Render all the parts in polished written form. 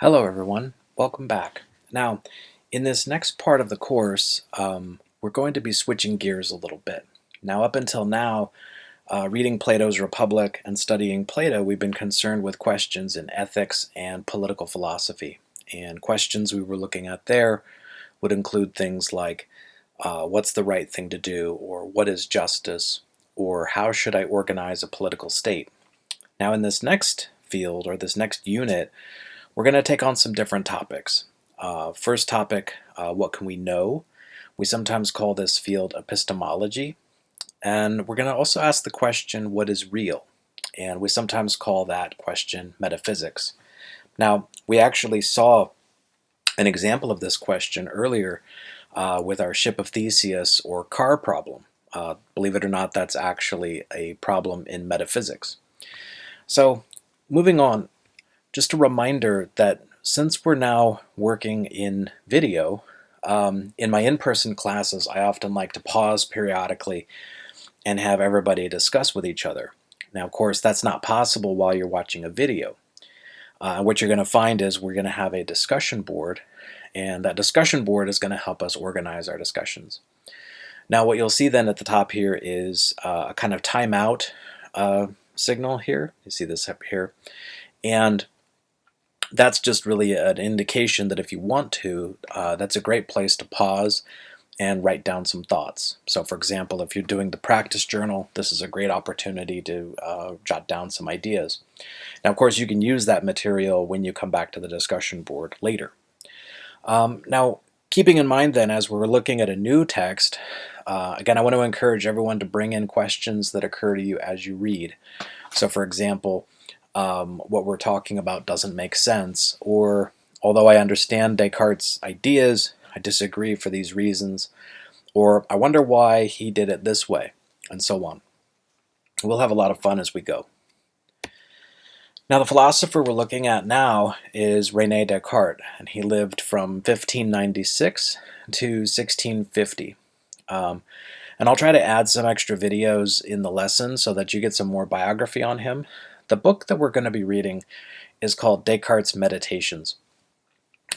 Hello everyone, welcome back. Now, in this next part of the course, we're going to be switching gears a little bit. Now, up until now, reading Plato's Republic and studying Plato, we've been concerned with questions in ethics and political philosophy. And questions we were looking at there would include things like, what's the right thing to do, or what is justice, or how should I organize a political state? Now, in this next field, or this next unit, we're going to take on some different topics. First topic, what can we know? We sometimes call this field epistemology. And we're going to also ask the question, what is real? And we sometimes call that question metaphysics. Now, we actually saw an example of this question earlier with our ship of Theseus or car problem. Believe it or not, that's actually a problem in metaphysics. So, moving on, just a reminder that since we're now working in video, in my in-person classes, I often like to pause periodically and have everybody discuss with each other. Now, of course, that's not possible while you're watching a video. What you're going to find is we're going to have a discussion board, and that discussion board is going to help us organize our discussions. Now, what you'll see then at the top here is a kind of timeout signal here. You see this up here. And that's just really an indication that if you want to, that's a great place to pause and write down some thoughts. So for example, if you're doing the practice journal, this is a great opportunity to jot down some ideas. Now, of course, you can use that material when you come back to the discussion board later. Now, keeping in mind then, as we're looking at a new text, again, I want to encourage everyone to bring in questions that occur to you as you read. So for example, what we're talking about doesn't make sense, or although I understand Descartes' ideas, I disagree for these reasons, or I wonder why he did it this way, and so on. We'll have a lot of fun as we go. Now, the philosopher we're looking at now is René Descartes, and he lived from 1596 to 1650. And I'll try to add some extra videos in the lesson so that you get some more biography on him. The book that we're going to be reading is called Descartes' Meditations.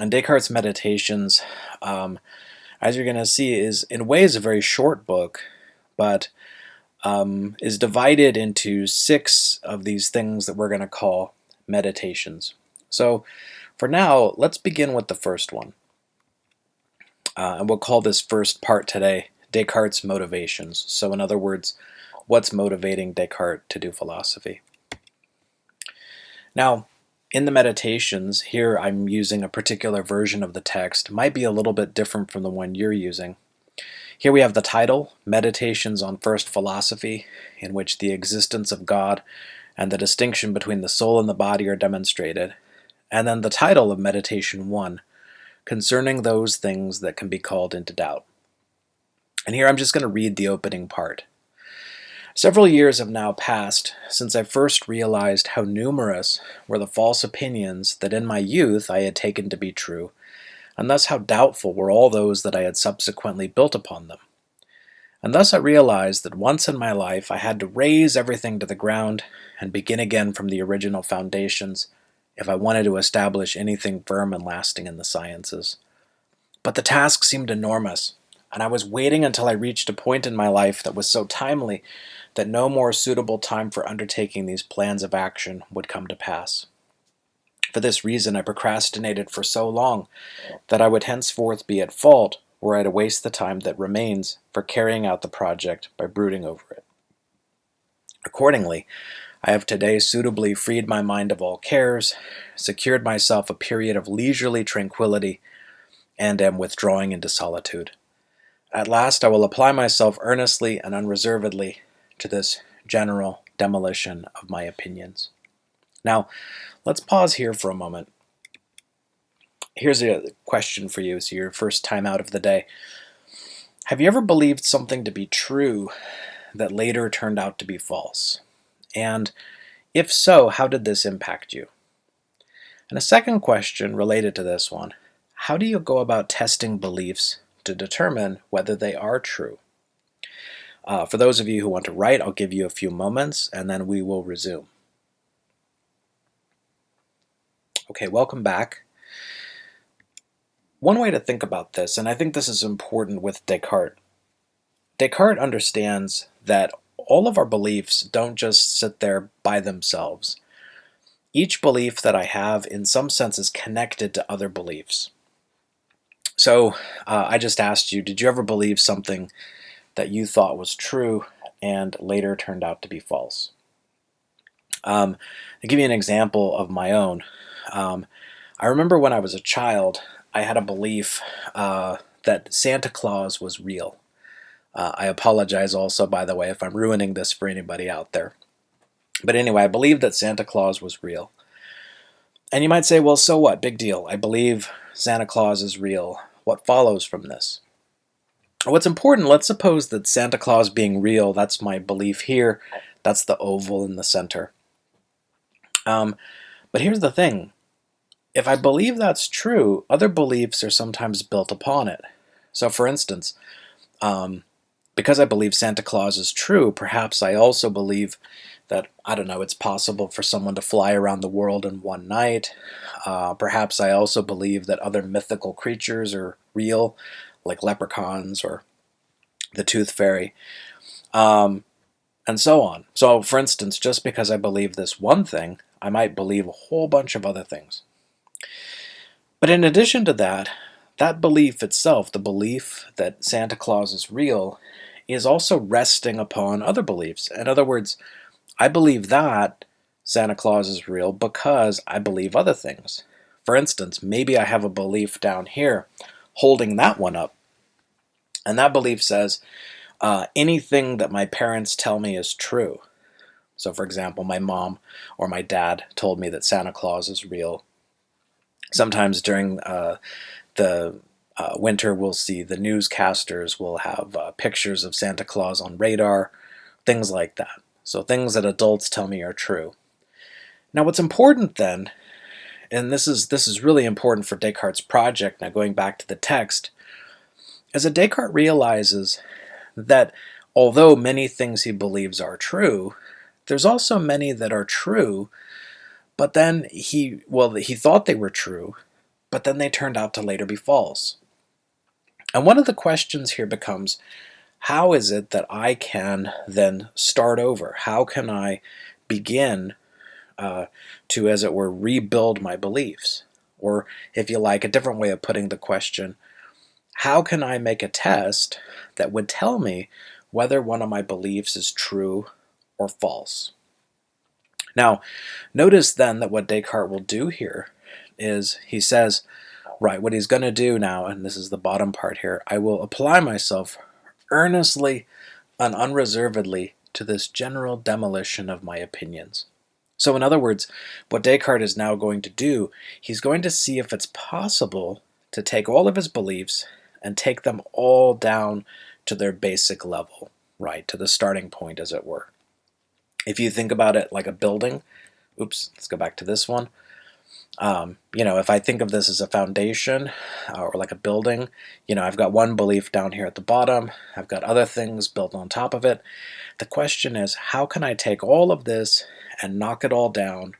And Descartes' Meditations, as you're going to see, is in ways a very short book, but is divided into 6 of these things that we're going to call meditations. So for now, let's begin with the first one. And we'll call this first part today Descartes' Motivations. So in other words, what's motivating Descartes to do philosophy? Now, in the meditations, here I'm using a particular version of the text. It might be a little bit different from the one you're using. Here we have the title, Meditations on First Philosophy, in which the existence of God and the distinction between the soul and the body are demonstrated. And then the title of Meditation 1, Concerning Those Things That Can Be Called into Doubt. And here I'm just going to read the opening part. Several years have now passed since I first realized how numerous were the false opinions that in my youth I had taken to be true, and thus how doubtful were all those that I had subsequently built upon them. And thus I realized that once in my life I had to raze everything to the ground and begin again from the original foundations if I wanted to establish anything firm and lasting in the sciences. But the task seemed enormous, and I was waiting until I reached a point in my life that was so timely that no more suitable time for undertaking these plans of action would come to pass. For this reason, I procrastinated for so long that I would henceforth be at fault were I to waste the time that remains for carrying out the project by brooding over it. Accordingly, I have today suitably freed my mind of all cares, secured myself a period of leisurely tranquility, and am withdrawing into solitude. At last I will apply myself earnestly and unreservedly to this general demolition of my opinions. Now, let's pause here for a moment. Here's a question for you. It's your first time out of the day. Have you ever believed something to be true that later turned out to be false? And if so, how did this impact you? And a second question related to this one, how do you go about testing beliefs to determine whether they are true? For those of you who want to write, I'll give you a few moments and then we will resume. Okay, welcome back. one way to think about this, and I think this is important with Descartes, Descartes understands that all of our beliefs don't just sit there by themselves. Each belief that I have, in some sense, is connected to other beliefs. So I just asked you, did you ever believe something that you thought was true and later turned out to be false? I'll give you an example of my own. I remember when I was a child, I had a belief that Santa Claus was real. I apologize also, by the way, if I'm ruining this for anybody out there. But anyway, I believed that Santa Claus was real. And you might say, well, so what? Big deal. I believe Santa Claus is real. What follows from this? What's important, let's suppose that Santa Claus being real, that's my belief here. That's the oval in the center. But here's the thing. If I believe that's true, other beliefs are sometimes built upon it. So for instance, because I believe Santa Claus is true, perhaps I also believe that, I don't know, it's possible for someone to fly around the world in one night. Perhaps I also believe that other mythical creatures are real, like leprechauns or the Tooth Fairy, and so on. So for instance, just because I believe this one thing, I might believe a whole bunch of other things. But in addition to that, that belief itself, the belief that Santa Claus is real, is also resting upon other beliefs. In other words, I believe that Santa Claus is real because I believe other things. For instance, maybe I have a belief down here holding that one up. And that belief says, anything that my parents tell me is true. So for example, my mom or my dad told me that Santa Claus is real. Sometimes during the winter, we'll see the newscasters will have pictures of Santa Claus on radar, things like that. So things that adults tell me are true. Now what's important then, and this is really important for Descartes' project, now going back to the text, is that Descartes realizes that although many things he believes are true, there's also many that are true, but then he thought they were true, but then they turned out to later be false. And one of the questions here becomes, how is it that I can then start over? How can I begin to, as it were, rebuild my beliefs? Or, if you like, a different way of putting the question, how can I make a test that would tell me whether one of my beliefs is true or false? Now, notice then that what Descartes will do here is he says, right, what he's going to do now, and this is the bottom part here, I will apply myself earnestly and unreservedly to this general demolition of my opinions. So in other words, what Descartes is now going to do, he's going to see if it's possible to take all of his beliefs and take them all down to their basic level, right, to the starting point, as it were. If you think about it like a building, oops, let's go back to this one. If I think of this as a foundation or like a building, I've got one belief down here at the bottom. I've got other things built on top of it. The question is, how can I take all of this and knock it all down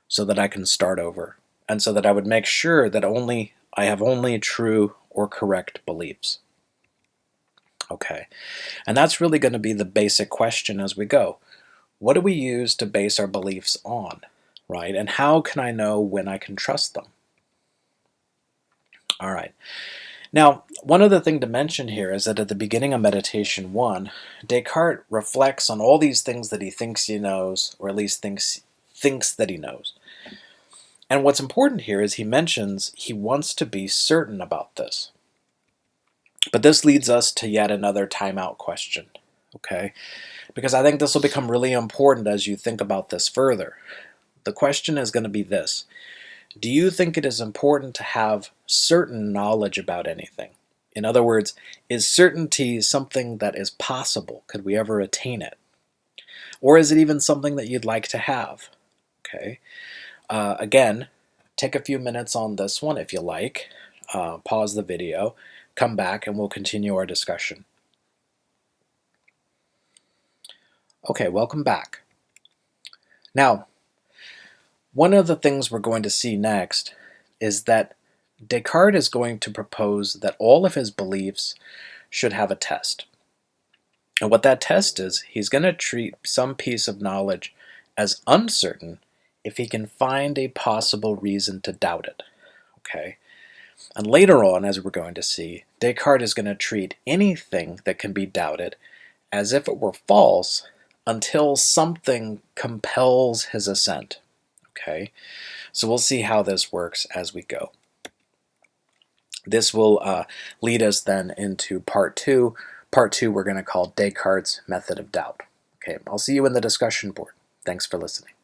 so that I can start over? And so that I would make sure that I have only true or correct beliefs. Okay, and that's really going to be the basic question as we go. What do we use to base our beliefs on? Right? And how can I know when I can trust them? All right. Now, one other thing to mention here is that at the beginning of Meditation 1, Descartes reflects on all these things that he thinks he knows, or at least thinks that he knows. And what's important here is he mentions he wants to be certain about this. But this leads us to yet another timeout question, okay? Because I think this will become really important as you think about this further. The question is going to be this. Do you think it is important to have certain knowledge about anything? In other words, is certainty something that is possible? Could we ever attain it? Or is it even something that you'd like to have? Okay. Again, take a few minutes on this one if you like. Pause the video, come back, and we'll continue our discussion. Okay, welcome back. Now, one of the things we're going to see next is that Descartes is going to propose that all of his beliefs should have a test. And what that test is, he's going to treat some piece of knowledge as uncertain if he can find a possible reason to doubt it. Okay? And later on, as we're going to see, Descartes is going to treat anything that can be doubted as if it were false until something compels his assent. Okay? So we'll see how this works as we go. This will lead us then into part 2. Part 2 we're going to call Descartes' method of doubt. Okay, I'll see you in the discussion board. Thanks for listening.